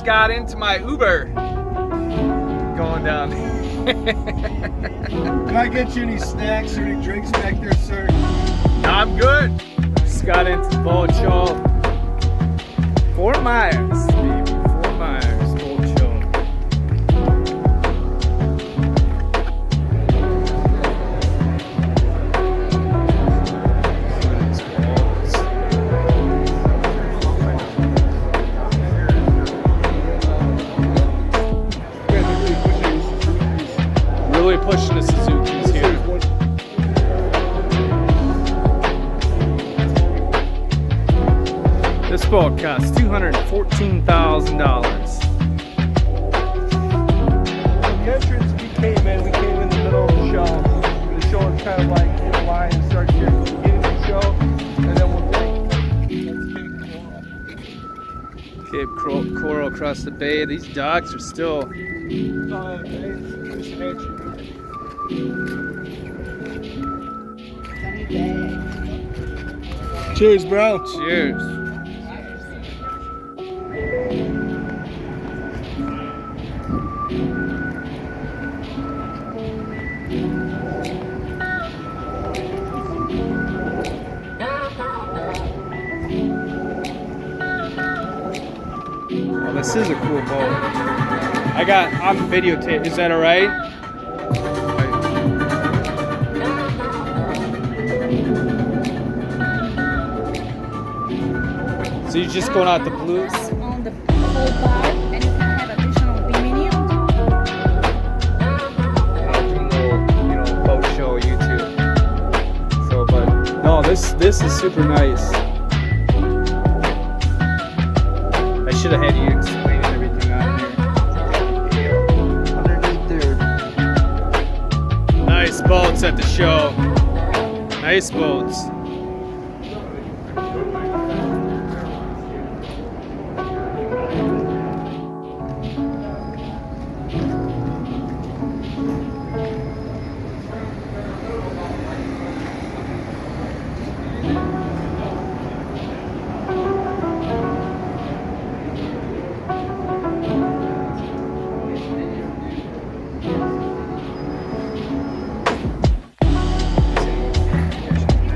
just got into my Uber. Going down. Can I get you any snacks or any drinks back there, sir? I'm good. Just got into the boat show. Fort Myers, baby. Fort Myers boat show. Really pushing the Suzuki's here. This boat costs $214,000. The entrance we came in the middle of the show. The show is kind of like in line and start here at the beginning of the show, and then we'll take Cape Coral across the bay. These docks are still. Cheers, bro. Cheers. Well, this is a cool boat. I'm videotape. Is that alright? So you're just going out the blues? On the whole bar, and you can have additional menu. I'll do a little, boat show YouTube. So, but no, this is super nice. I should have had you explain everything on here. Underneath there. Nice boats at the show. Nice boats.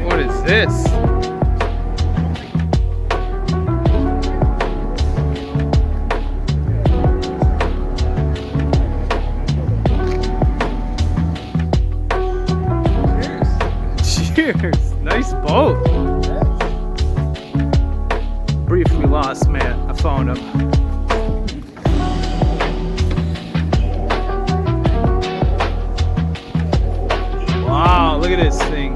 What is this? Cheers. Nice boat. Briefly lost Matt. I found him. Wow, look at this thing.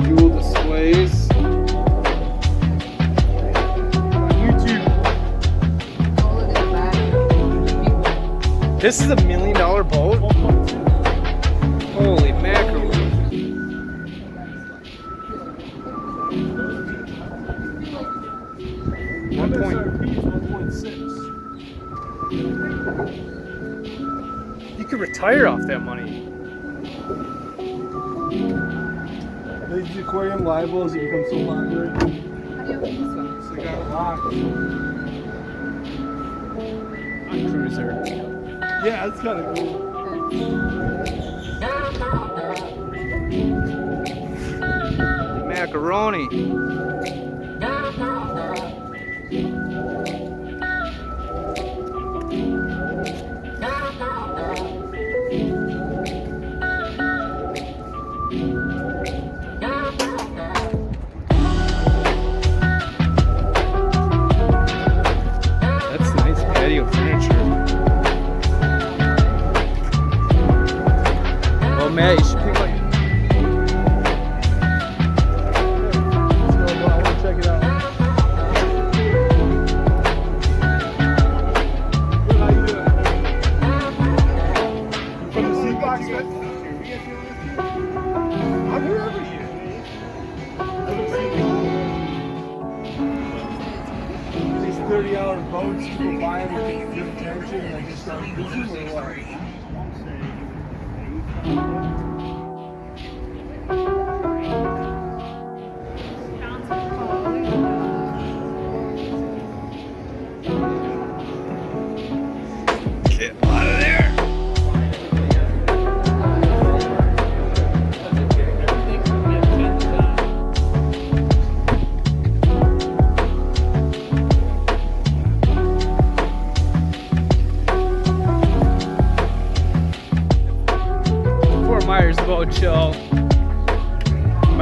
Dual displays. This is $1 million boat? Holy mackerel. MSRP is 1.6. You could retire off that money. These aquarium liable as it becomes so popular. How do you open this one? So they got it locked. On cruiser. Yeah, that's kind of cool. Macaroni. That's nice patio furniture. Well, Matt, you should pick up. I want to check it out. Good, how you doing? From the seat box, man? I'm here every year. These 30-hour boats, people buy them to get good attention and they just start using them or what?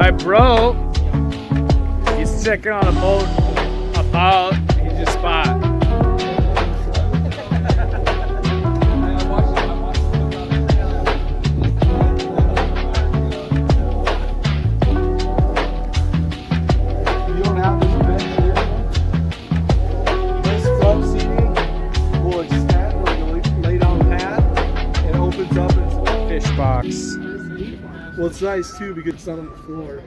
My bro, he's checking on a boat about. He just spot. You don't have this bench here. This front seating will extend like a lay down pad and opens up. Fish box. Well, it's nice too because it's not on the floor.